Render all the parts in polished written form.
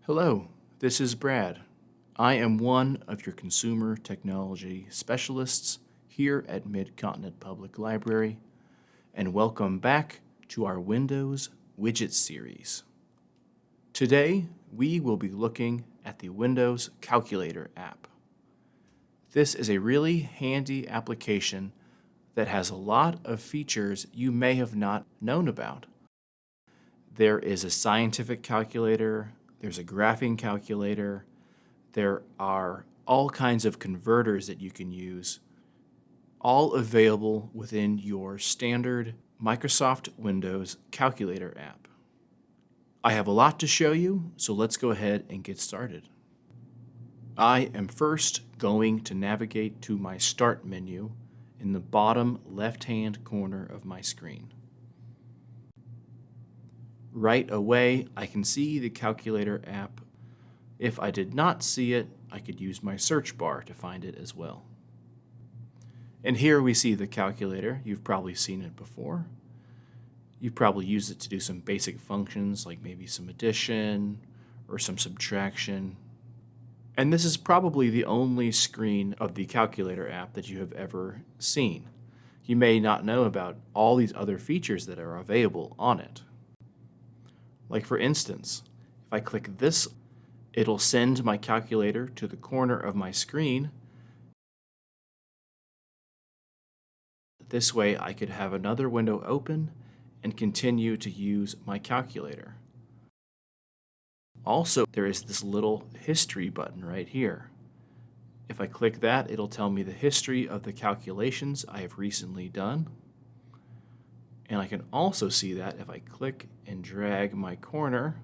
Hello, this is Brad. I am one of your consumer technology specialists here at Mid-Continent Public Library, and welcome back to our Windows Widgets series. Today, we will be looking at the Windows Calculator app. This is a really handy application that has a lot of features you may have not known about. There is a scientific calculator, there's a graphing calculator, there are all kinds of converters that you can use, all available within your standard Microsoft Windows Calculator app. I have a lot to show you, so let's go ahead and get started. I am first going to navigate to my Start menu in the bottom left-hand corner of my screen. Right away, I can see the Calculator app. If I did not see it, I could use my search bar to find it as well. And here we see the calculator. You've probably seen it before. You've probably used it to do some basic functions like maybe some addition or some subtraction. And this is probably the only screen of the Calculator app that you have ever seen. You may not know about all these other features that are available on it. Like for instance, if I click this, it'll send my calculator to the corner of my screen. This way I could have another window open and continue to use my calculator. Also, there is this little history button right here. If I click that, it'll tell me the history of the calculations I have recently done. And I can also see that if I click and drag my corner,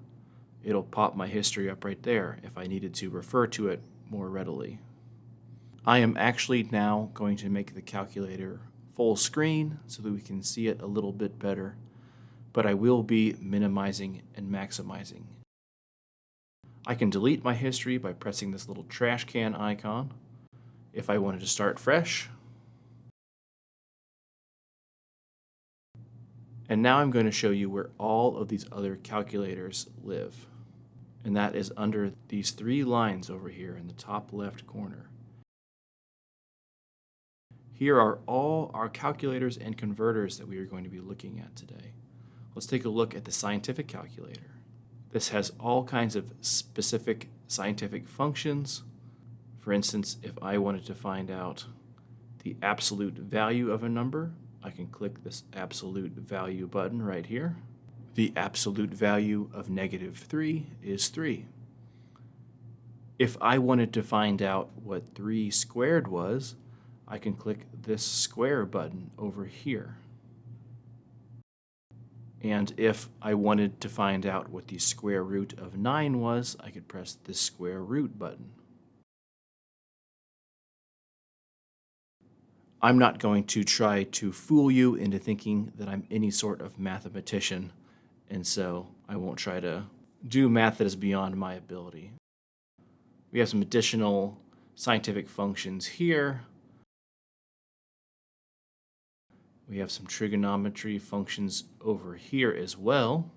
it'll pop my history up right there if I needed to refer to it more readily. I am actually now going to make the calculator full screen so that we can see it a little bit better, but I will be minimizing and maximizing. I can delete my history by pressing this little trash can icon. If I wanted to start fresh, and now I'm going to show you where all of these other calculators live. And that is under these three lines over here in the top left corner. Here are all our calculators and converters that we are going to be looking at today. Let's take a look at the scientific calculator. This has all kinds of specific scientific functions. For instance, if I wanted to find out the absolute value of a number, I can click this absolute value button right here. The absolute value of -3 is 3. If I wanted to find out what 3 squared was, I can click this square button over here. And if I wanted to find out what the square root of 9 was, I could press this square root button. I'm not going to try to fool you into thinking that I'm any sort of mathematician, and so I won't try to do math that is beyond my ability. We have some additional scientific functions here. We have some trigonometry functions over here as well.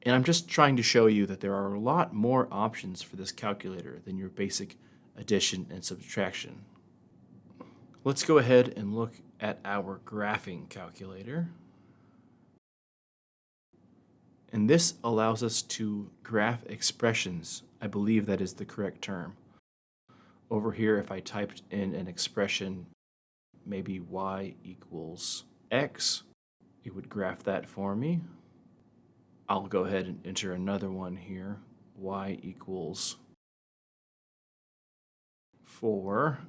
And I'm just trying to show you that there are a lot more options for this calculator than your basic addition and subtraction. Let's go ahead and look at our graphing calculator. And this allows us to graph expressions. I believe that is the correct term. Over here, if I typed in an expression, maybe y equals x, it would graph that for me. I'll go ahead and enter another one here, y equals 4.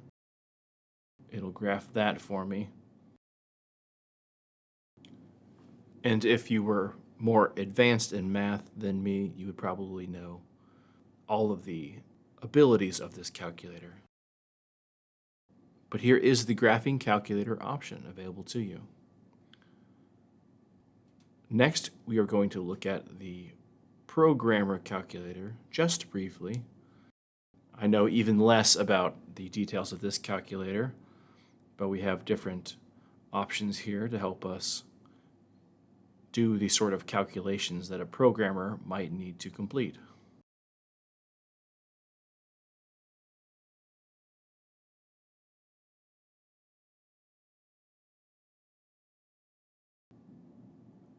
It'll graph that for me. And if you were more advanced in math than me, you would probably know all of the abilities of this calculator. But here is the graphing calculator option available to you. Next, we are going to look at the programmer calculator just briefly. I know even less about the details of this calculator, but we have different options here to help us do the sort of calculations that a programmer might need to complete.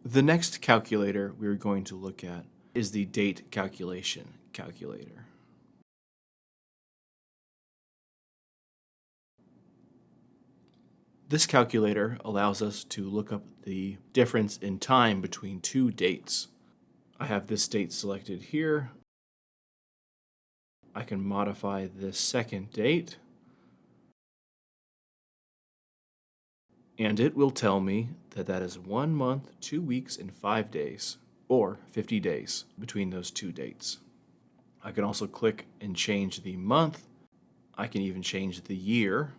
The next calculator we're going to look at is the date calculation calculator. This calculator allows us to look up the difference in time between two dates. I have this date selected here. I can modify this second date, and it will tell me that that is 1 month, 2 weeks, and 5 days, or 50 days between those two dates. I can also click and change the month. I can even change the year.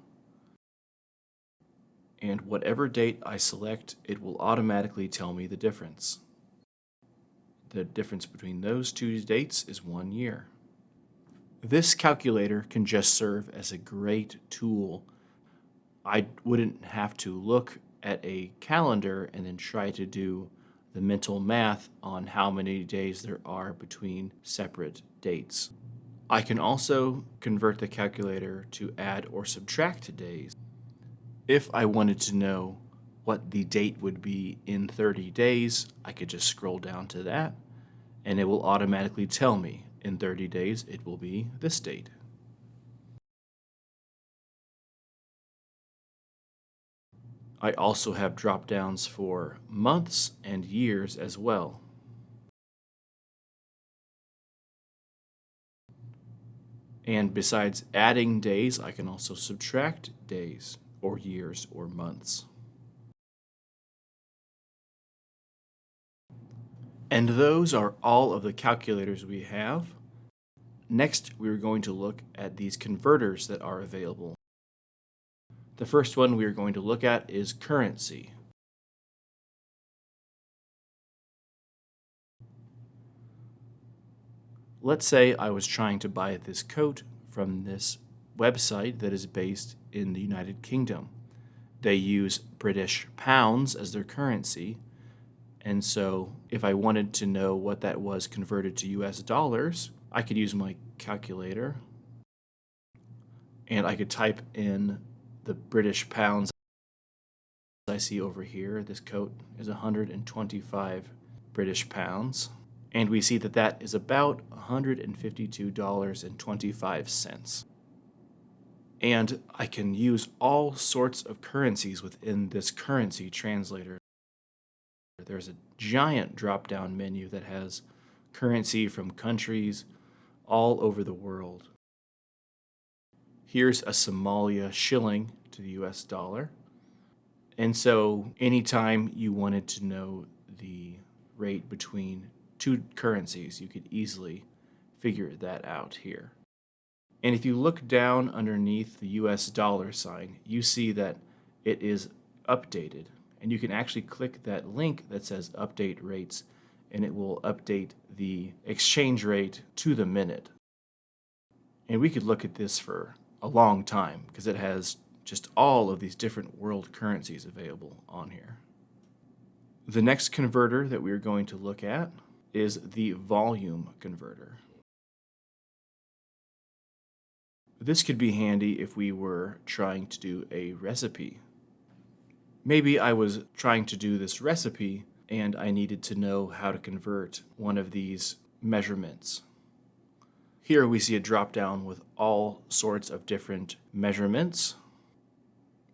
And whatever date I select, it will automatically tell me the difference. The difference between those two dates is 1 year. This calculator can just serve as a great tool. I wouldn't have to look at a calendar and then try to do the mental math on how many days there are between separate dates. I can also convert the calculator to add or subtract days. If I wanted to know what the date would be in 30 days, I could just scroll down to that, and it will automatically tell me in 30 days it will be this date. I also have drop downs for months and years as well. And besides adding days, I can also subtract days or years or months. And those are all of the calculators we have. Next, we're going to look at these converters that are available. The first one we are going to look at is currency. Let's say I was trying to buy this coat from this website that is based in the United Kingdom. They use British pounds as their currency, and so if I wanted to know what that was converted to US dollars, I could use my calculator and I could type in the British pounds. I see over here, this coat is 125 British pounds. And we see that that is about $152.25. And I can use all sorts of currencies within this currency translator. There's a giant drop-down menu that has currency from countries all over the world. Here's a Somalia shilling to the US dollar. And so anytime you wanted to know the rate between two currencies, you could easily figure that out here. And if you look down underneath the US dollar sign, you see that it is updated. And you can actually click that link that says update rates, and it will update the exchange rate to the minute. And we could look at this for a long time because it has just all of these different world currencies available on here. The next converter that we're going to look at is the volume converter. This could be handy if we were trying to do a recipe. Maybe I was trying to do this recipe and I needed to know how to convert one of these measurements. Here we see a drop down with all sorts of different measurements.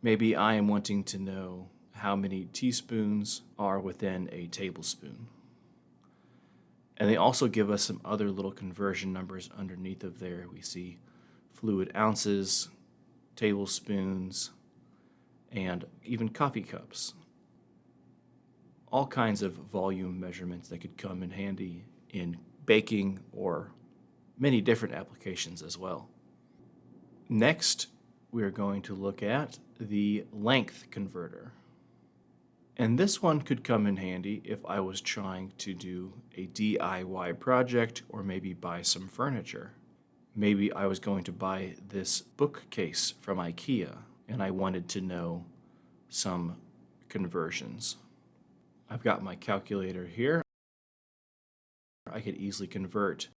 Maybe I am wanting to know how many teaspoons are within a tablespoon. And they also give us some other little conversion numbers underneath of there. We see fluid ounces, tablespoons, and even coffee cups. All kinds of volume measurements that could come in handy in baking or many different applications as well. Next, we are going to look at the length converter. And this one could come in handy if I was trying to do a DIY project or maybe buy some furniture. Maybe I was going to buy this bookcase from IKEA and I wanted to know some conversions. I've got my calculator here. I could easily convert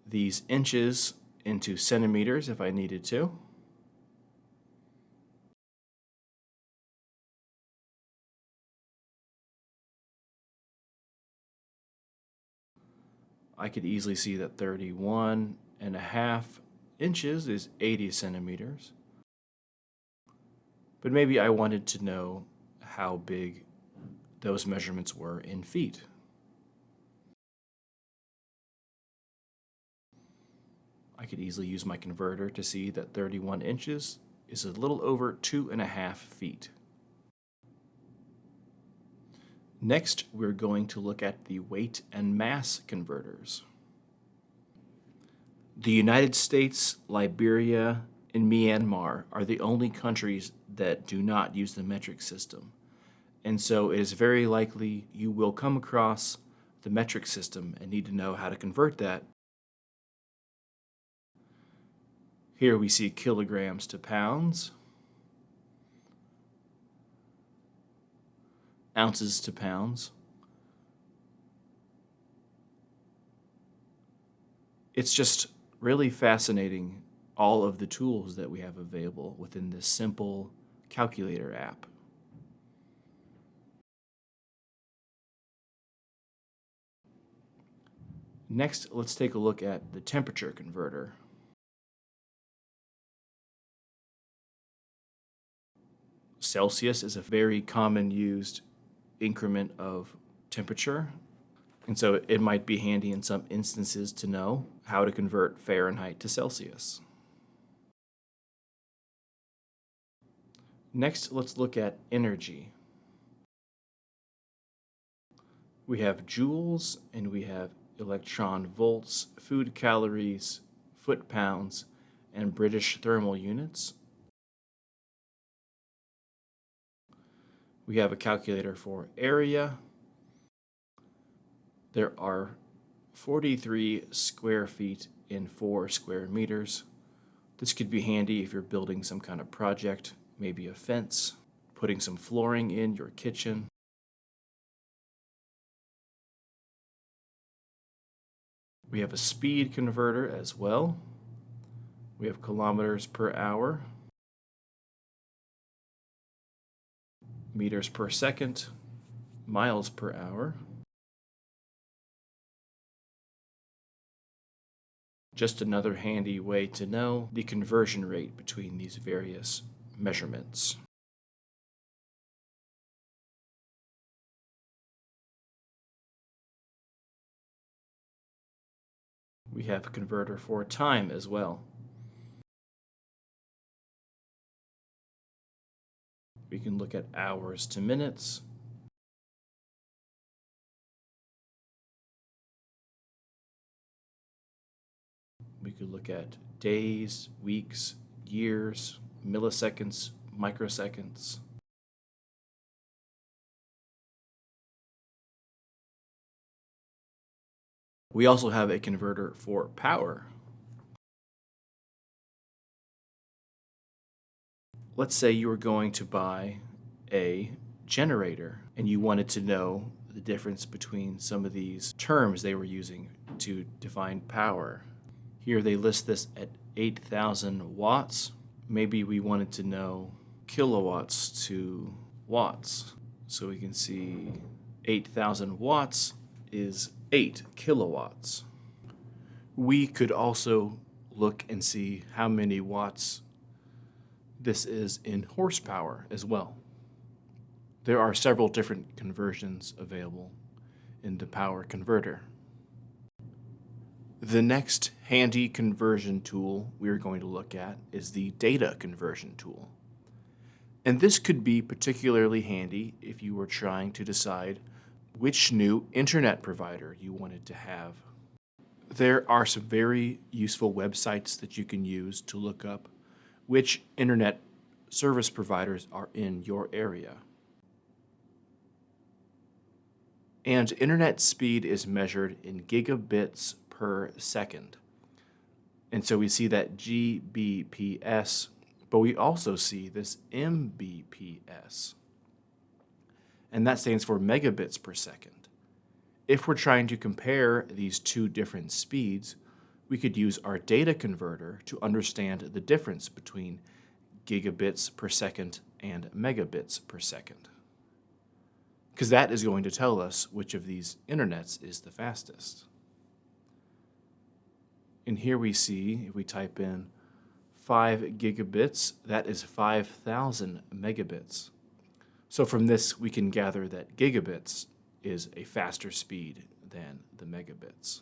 these inches into centimeters if I needed to. I could easily see that 31.5 inches is 80 centimeters. But maybe I wanted to know how big those measurements were in feet. I could easily use my converter to see that 31 inches is a little over 2.5 feet. Next, we're going to look at the weight and mass converters. The United States, Liberia, and Myanmar are the only countries that do not use the metric system. And so it is very likely you will come across the metric system and need to know how to convert that. Here we see kilograms to pounds, ounces to pounds. It's just really fascinating, all of the tools that we have available within this simple calculator app. Next, let's take a look at the temperature converter. Celsius is a very common used increment of temperature, and so it might be handy in some instances to know how to convert Fahrenheit to Celsius. Next, let's look at energy. We have joules and we have electron volts, food calories, foot pounds, and British thermal units. We have a calculator for area. There are 43 square feet in 4 square meters. This could be handy if you're building some kind of project, maybe a fence, putting some flooring in your kitchen. We have a speed converter as well. We have kilometers per hour, meters per second, miles per hour. Just another handy way to know the conversion rate between these various measurements. We have a converter for time as well. We can look at hours to minutes. We could look at days, weeks, years, milliseconds, microseconds. We also have a converter for power. Let's say you were going to buy a generator and you wanted to know the difference between some of these terms they were using to define power. Here they list this at 8,000 watts. Maybe we wanted to know kilowatts to watts. So we can see 8,000 watts is 8 kilowatts. We could also look and see how many watts this is in horsepower as well. There are several different conversions available in the power converter. The next handy conversion tool we're going to look at is the data conversion tool. And this could be particularly handy if you were trying to decide which new internet provider you wanted to have. There are some very useful websites that you can use to look up which internet service providers are in your area. And internet speed is measured in gigabits per second. And so we see that Gbps, but we also see this Mbps. And that stands for megabits per second. If we're trying to compare these two different speeds, we could use our data converter to understand the difference between gigabits per second and megabits per second, because that is going to tell us which of these internets is the fastest. And here we see, if we type in 5 gigabits, that is 5,000 megabits. So from this, we can gather that gigabits is a faster speed than the megabits.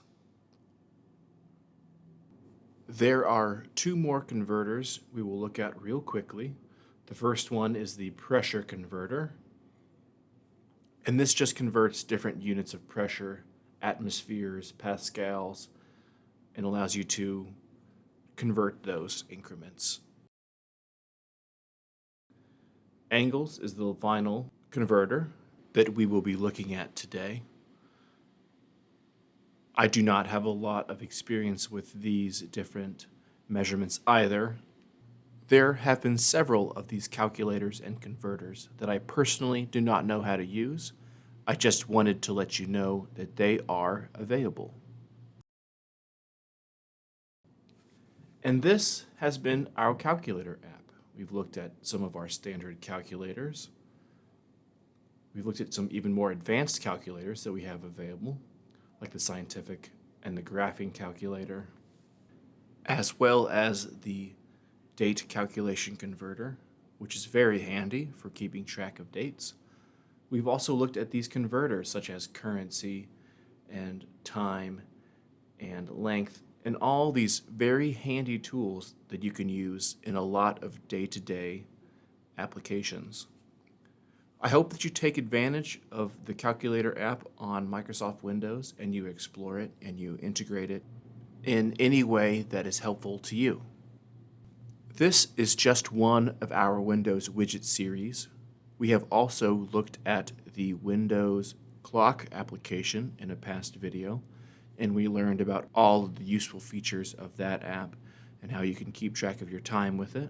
There are two more converters we will look at real quickly. The first one is the pressure converter. And this just converts different units of pressure, atmospheres, pascals, and allows you to convert those increments. Angles is the final converter that we will be looking at today. I do not have a lot of experience with these different measurements either. There have been several of these calculators and converters that I personally do not know how to use. I just wanted to let you know that they are available. And this has been our calculator app. We've looked at some of our standard calculators. We've looked at some even more advanced calculators that we have available, like the scientific and the graphing calculator, as well as the date calculation converter, which is very handy for keeping track of dates. We've also looked at these converters such as currency and time and length, and all these very handy tools that you can use in a lot of day-to-day applications. I hope that you take advantage of the calculator app on Microsoft Windows and you explore it and you integrate it in any way that is helpful to you. This is just one of our Windows widget series. We have also looked at the Windows clock application in a past video, and we learned about all of the useful features of that app and how you can keep track of your time with it.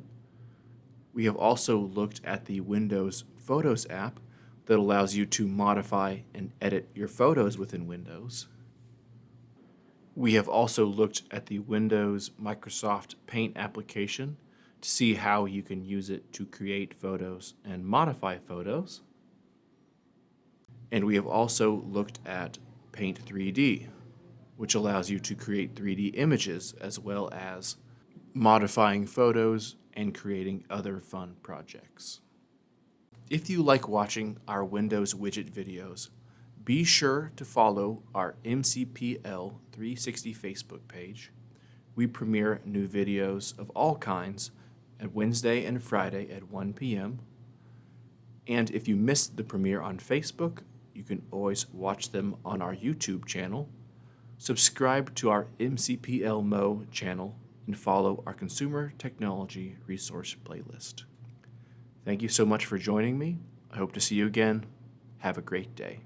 We have also looked at the Windows Photos app that allows you to modify and edit your photos within Windows. We have also looked at the Windows Microsoft Paint application to see how you can use it to create photos and modify photos. And we have also looked at Paint 3D, which allows you to create 3D images as well as modifying photos and creating other fun projects. If you like watching our Windows widget videos, be sure to follow our MCPL 360 Facebook page. We premiere new videos of all kinds at Wednesday and Friday at 1 p.m. And if you missed the premiere on Facebook, you can always watch them on our YouTube channel. Subscribe to our MCPL Mo channel and follow our Consumer Technology Resource playlist. Thank you so much for joining me. I hope to see you again. Have a great day.